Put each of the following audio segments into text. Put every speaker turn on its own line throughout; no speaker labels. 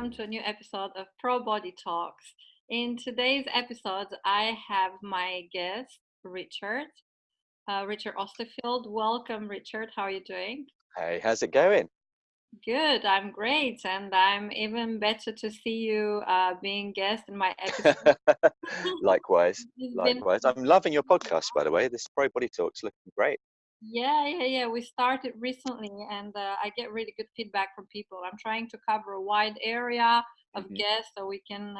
welcome to a new episode of ProBody Talks. In today's episode, I have my guest, Richard. Richard Osterfield. Welcome, Richard. How are you doing?
Hey, how's it going?
Good, I'm great, and I'm even better to see you being guest in my episode.
Likewise,
It's been
likewise. I'm loving your podcast, by the way. This ProBody Talks looking great.
yeah. We started recently, and I get really good feedback from people. I'm trying to cover a wide area of
Hmm.
guests, so we can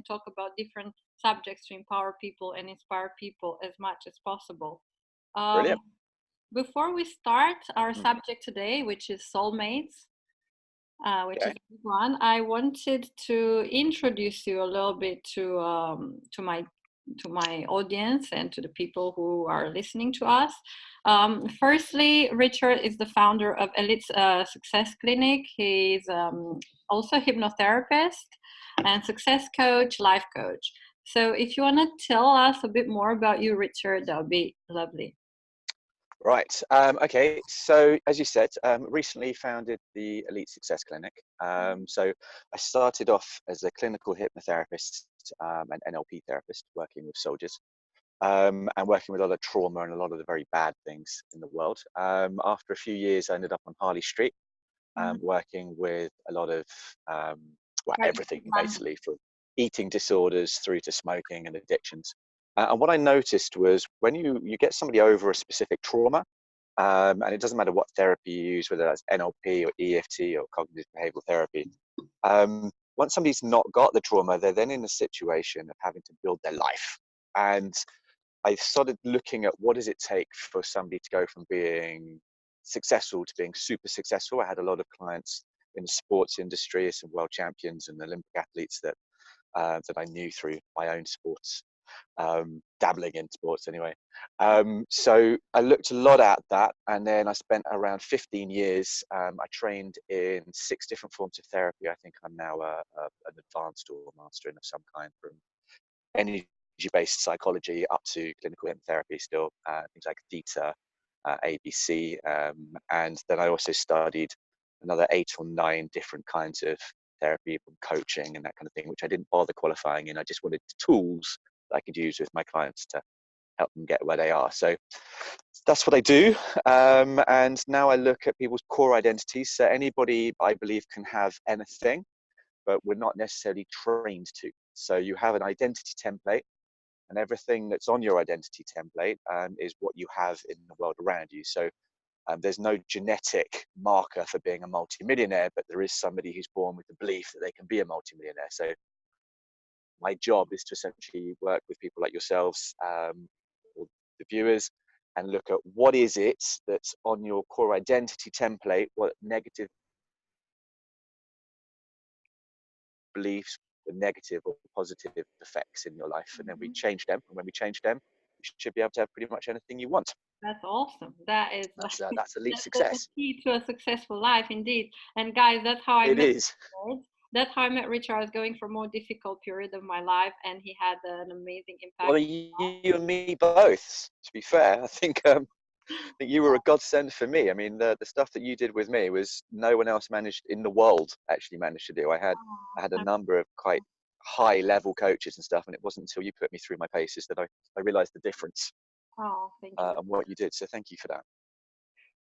talk about different subjects to empower people and inspire people as much as possible. Um,
Brilliant.
Before we start our
Mm.
subject today, which is soulmates, which is
Okay.
a big one, I wanted to introduce you a little bit to my audience and to the people who are listening to us. Firstly, Richard is the founder of Elite Success Clinic. He's also a hypnotherapist and success coach, life coach. So, if you want to tell us a bit more about you, Richard, that would be lovely.
Right. Okay. So, as you said, recently founded the Elite Success Clinic. So, I started off as a clinical hypnotherapist and NLP therapist, working with soldiers and working with a lot of trauma and a lot of the very bad things in the world. After a few years, I ended up on Harley Street,
Mhm.
working with a lot of well,
Right.
everything basically, from eating disorders through to smoking and addictions. And what I noticed was when you get somebody over a specific trauma, and it doesn't matter what therapy you use, whether that's NLP or EFT or cognitive behavioral therapy, once somebody's not got the trauma, they're then in a situation of having to build their life. And I started looking at what does it take for somebody to go from being successful to being super successful. I had a lot of clients in the sports industry, some world champions and Olympic athletes that I knew through my own sports, dabbling in sports anyway. So I looked a lot at that, and then I spent around 15 years. I trained in 6 different forms of therapy. I think I'm now an advanced or mastering of some kind, from energy-based psychology up to clinical hypnotherapy still, things like theta, ABC, and then I also studied another 8 or 9 different kinds of therapy, from coaching and that kind of thing, which I didn't bother qualifying in. I just wanted tools that I could use with my clients to help them get where they are. So that's what I do. And now I look at people's core identities. So anybody, I believe, can have anything, but we're not necessarily trained to. So you have an identity template, and everything that's on your identity template is what you have in the world around you. So there's no genetic marker for being a multimillionaire, but there is somebody who's born with the belief that they can be a multimillionaire. So my job is to essentially work with people like yourselves, or the viewers, and look at what is it that's on your core identity template, what negative beliefs, the negative or positive effects in your life, and then we
Mhm.
change them. And when we change them, you should be able to have pretty much anything you want.
That's awesome. That is
That's elite
that's the
success.
key to a successful life, indeed. And guys, that's how I
It
met
is.
Richard. That's how I met Richard. I was going for a more difficult period of my life, and he had an amazing
Well,
impact.
you and me both. To be fair, I think you were a godsend for me. I mean, the stuff that you did with me was no one else managed in the world actually managed to do. I had a
Oh,
number of quite high level coaches and stuff, and it wasn't until you put me through my paces that I realized the difference
thank you.
and what you did. So thank you for that.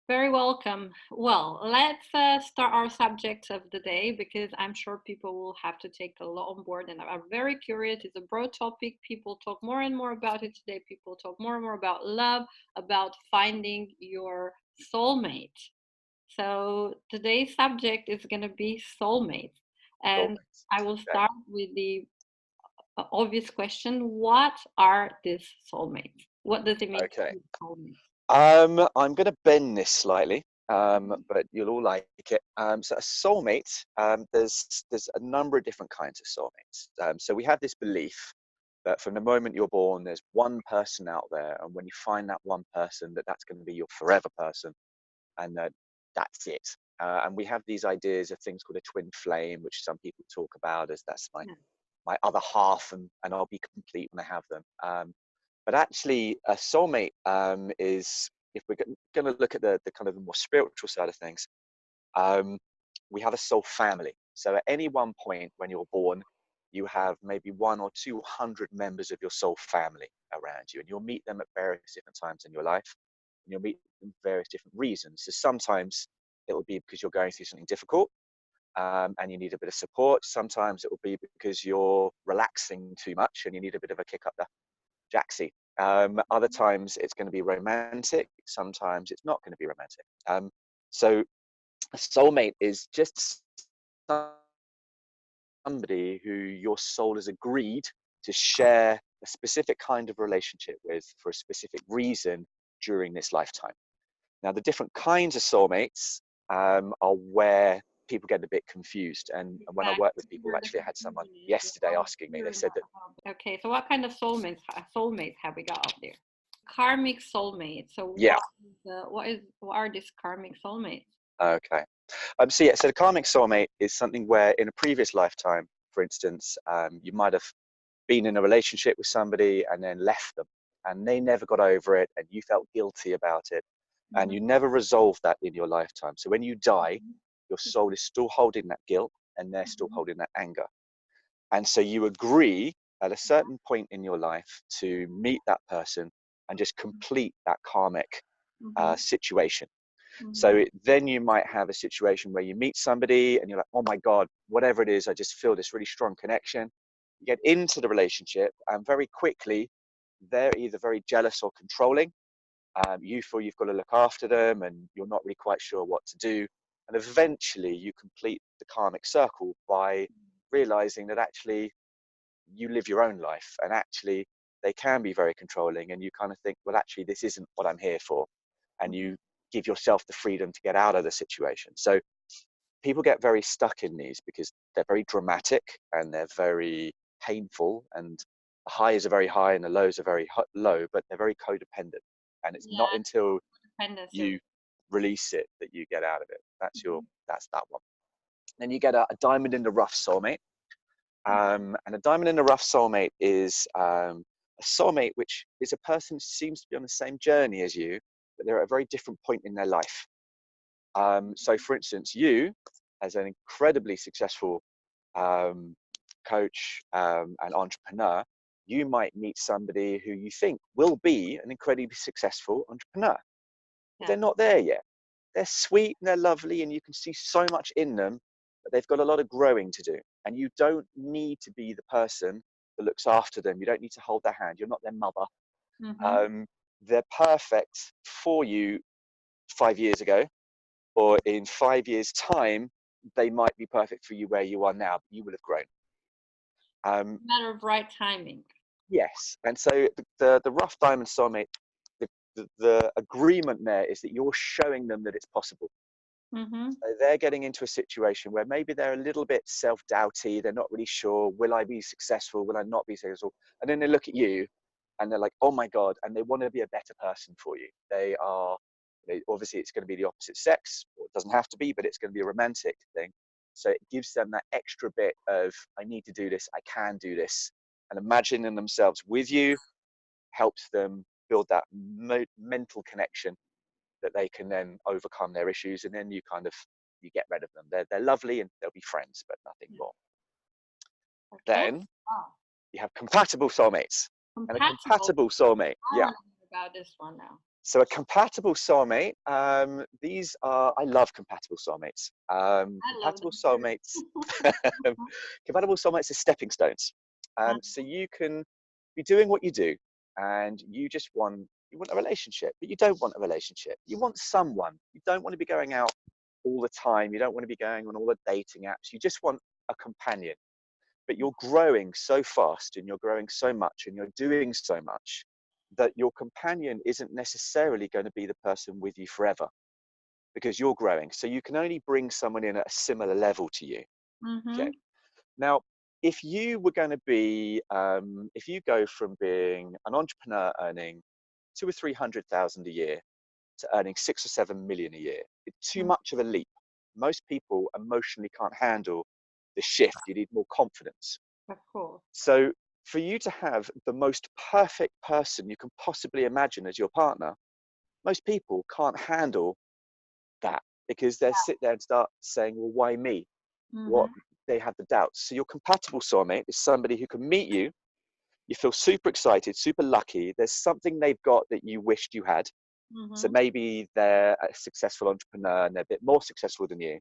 Very welcome. Well, let's start our subject of the day because I'm sure people will have to take a lot on board and are very curious. It's a broad topic. People talk more and more about it today. People talk more and more about love, about finding your soulmate. So today's subject is going to be soulmates. And
Soulmates.
I will
Okay.
start with the obvious question. What are these soulmates? What does it mean to
Okay.
be a soulmate?
I'm going to bend this slightly, but you'll all like it. So a soulmate, there's a number of different kinds of soulmates. So we have this belief that from the moment you're born, there's one person out there, and when you find that one person, that's going to be your forever person, and that's it. And we have these ideas of things called a twin flame, which some people talk about as that's
Yeah.
my other half, and I'll be complete when I have them. But actually, a soulmate is, if we're going to look at the kind of the more spiritual side of things, um, we have a soul family. So at any one point when you're born, you have maybe 100 or 200 members of your soul family around you, and you'll meet them at various different times in your life, and you'll meet them for various different reasons. So sometimes it will be because you're going through something difficult, and you need a bit of support. Sometimes it will be because you're relaxing too much and you need a bit of a kick up the jacksie. Other times it's going to be romantic. Sometimes it's not going to be romantic. So a soulmate is just somebody who your soul has agreed to share a specific kind of relationship with for a specific reason during this lifetime. Now, the different kinds of soulmates are where people get a bit confused. And when I work with people, actually, I had someone yesterday asking me, they said that.
Okay, so what kind of soulmates have we got out there? Karmic soulmates. So
Yeah.
what are these karmic soulmates?
Okay. So yeah, so the karmic soulmate is something where in a previous lifetime, for instance, you might have been in a relationship with somebody and then left them, and they never got over it, and you felt guilty about it, and you never resolved that in your lifetime. So when you die, your soul is still holding that guilt, and they're still holding that anger. And so you agree at a certain point in your life to meet that person and just complete that karmic situation. So then you might have a situation where you meet somebody and you're like, oh my God, whatever it is, I just feel this really strong connection. You get into the relationship and very quickly, they're either very jealous or controlling. You feel you've got to look after them and you're not really quite sure what to do. And eventually you complete the karmic circle by realizing that actually you live your own life and actually they can be very controlling, and you kind of think, well, actually, this isn't what I'm here for. And you give yourself the freedom to get out of the situation. So people get very stuck in these because they're very dramatic and they're very painful, and the highs are very high and the lows are very low, but they're very codependent. And it's not until you release it that you get out of it. That's that one. Then you get a diamond in the rough soulmate. And a diamond in the rough soulmate is a soulmate which is a person who seems to be on the same journey as you, but they're at a very different point in their life. So for instance, you, as an incredibly successful coach and entrepreneur, you might meet somebody who you think will be an incredibly successful entrepreneur. But they're not there yet. They're sweet and they're lovely and you can see so much in them, but they've got a lot of growing to do. And you don't need to be the person that looks after them. You don't need to hold their hand. You're not their mother. They're perfect for you 5 years ago, or in 5 years' time, they might be perfect for you where you are now. But you will have grown.
Matter of right timing.
Yes, and so the rough diamond soulmate, the agreement there is that you're showing them that it's possible. So they're getting into a situation where maybe they're a little bit self-doubty. They're not really sure, will I be successful? Will I not be successful? And then they look at you and they're like, oh my God, and they want to be a better person for you. Obviously it's going to be the opposite sex, or it doesn't have to be, but it's going to be a romantic thing. So it gives them that extra bit of, I need to do this, I can do this. And imagining themselves with you helps them build that mental connection that they can then overcome their issues, and then you get rid of them. They're lovely and they'll be friends, but nothing more. Then you have compatible soulmates. And a compatible soulmate,
I want to hear about this one now.
So a compatible soulmate, I love compatible soulmates. Compatible soulmates are stepping stones. So you can be doing what you do and you want a relationship, but you don't want a relationship. You want someone. You don't want to be going out all the time. You don't want to be going on all the dating apps. You just want a companion. But you're growing so fast and you're growing so much and you're doing so much that your companion isn't necessarily going to be the person with you forever, because you're growing. So you can only bring someone in at a similar level to you. Okay. Now, if you were going to be, if you go from being an entrepreneur earning 200,000 or 300,000 a year to earning 6 or 7 million a year, it's too much of a leap. Most people emotionally can't handle the shift. You need more confidence.
Of course.
So for you to have the most perfect person you can possibly imagine as your partner, most people can't handle that, because they sit there and start saying, well, why me? what
Mm-hmm.
they have the doubts. So your compatible soulmate is somebody who can meet you. You feel super excited, super lucky. There's something they've got that you wished you had. So
Mm-hmm.
maybe they're a successful entrepreneur and they're a bit more successful than you.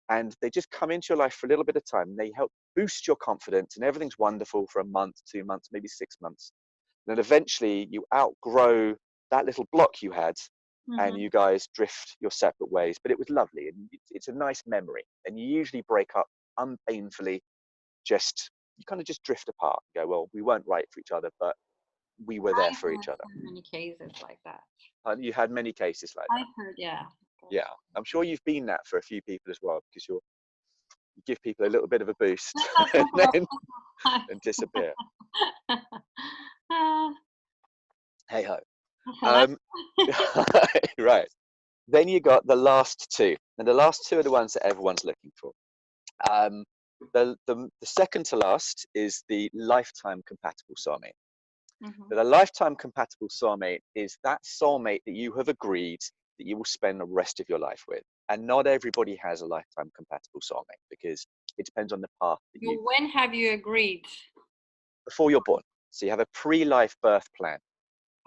And they just come into your life for a little bit of time. And they help boost your confidence, and everything's wonderful for a month, 2 months, maybe 6 months. And then eventually you outgrow that little block you had, and
Mm-hmm.
you guys drift your separate ways. But it was lovely, and it's a nice memory. And you usually break up unpainfully. Just you kind of just drift apart. You go, well, we weren't right for each other, but we were there
I've
for
heard
each other.
so many cases like that.
And you had many cases like that.
I've heard, yeah.
Yeah, I'm sure you've been that for a few people as well, because you give people a little bit of a boost and then disappear.
uh,
Hey ho.
hello.
Um, right. Then you got the last two, and the last two are the ones that everyone's looking for. Um, the second to last is the lifetime compatible soulmate.
Mm-hmm.
So the lifetime compatible soulmate is that soulmate that you have agreed that you will spend the rest of your life with. And not everybody has a lifetime compatible soulmate, because it depends on the path that you
When have you agreed?
before you're born. So you have a pre-life birth plan.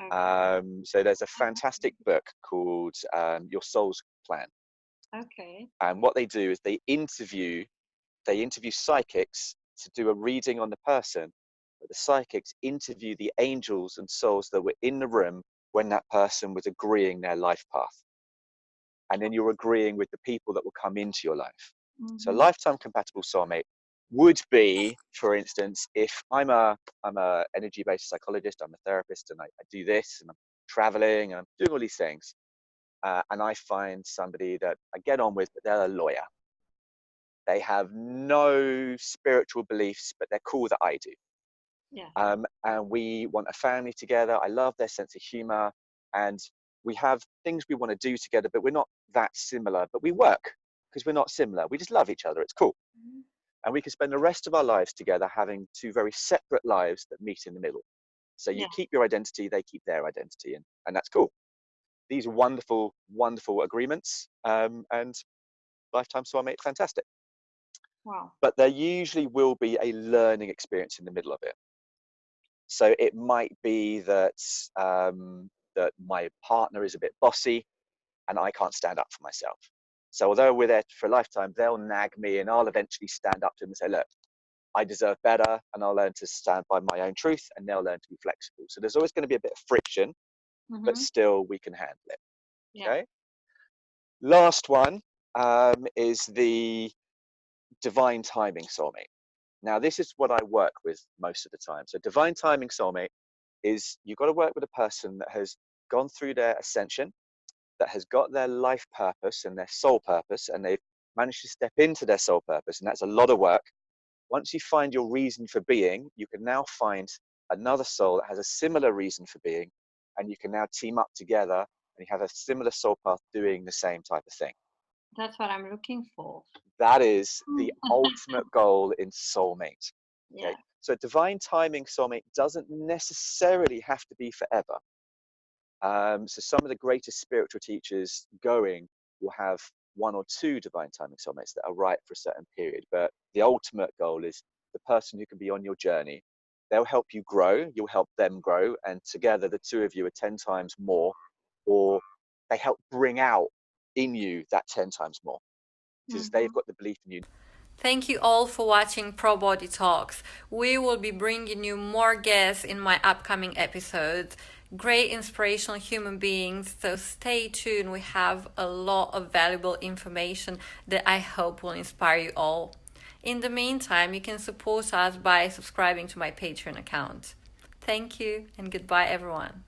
Okay.
So there's a fantastic book called Your Soul's Plan.
Okay.
And what they do is they interview psychics to do a reading on the person, but the psychics interview the angels and souls that were in the room when that person was agreeing their life path. And then you're agreeing with the people that will come into your life. So
Mm-hmm.
lifetime compatible soulmate would be, for instance, if I'm a energy-based psychologist, I'm a therapist, and I do this, and I'm traveling, and I'm doing all these things, and I find somebody that I get on with, but they're a lawyer. They have no spiritual beliefs, but they're cool that I do.
Yeah.
And we want a family together. I love their sense of humor, and we have things we want to do together, but we're not that similar. But we work because we're not similar. We just love each other. It's cool.
Mm-hmm.
And we can spend the rest of our lives together having two very separate lives that meet in the middle. So you
Yeah.
keep your identity, they keep their identity, and that's cool. These are wonderful, wonderful agreements, and lifetime soulmate, fantastic.
Wow.
But there usually will be a learning experience in the middle of it. So it might be that my partner is a bit bossy and I can't stand up for myself. So although we're there for a lifetime, they'll nag me and I'll eventually stand up to them and say, look, I deserve better, and I'll learn to stand by my own truth, and they'll learn to be flexible. So there's always going to be a bit of friction, but
Mm-hmm.
still we can handle it.
Yeah.
Okay. Last one is the divine timing soulmate. Now, this is what I work with most of the time. So divine timing soulmate is you've got to work with a person that has gone through their ascension, that has got their life purpose and their soul purpose, and they've managed to step into their soul purpose. And that's a lot of work. Once you find your reason for being, you can now find another soul that has a similar reason for being, and you can now team up together and you have a similar soul path doing the same type of thing.
That's what I'm looking for.
That is the ultimate goal in soulmate. Okay,
Yeah.
so divine timing soulmate doesn't necessarily have to be forever. So some of the greatest spiritual teachers going will have one or two divine timing soulmates that are right for a certain period. But the ultimate goal is the person who can be on your journey. They'll help you grow, you'll help them grow, and together the two of you are 10 times more, or they help bring out in you that 10 times more because they've
Mm-hmm.
got the belief in you.
Thank you all for watching ProBody Talks. We will be bringing you more guests in my upcoming episodes. Great inspirational human beings, so stay tuned. We have a lot of valuable information that I hope will inspire you all. In the meantime, you can support us by subscribing to my Patreon account. Thank you and goodbye, everyone.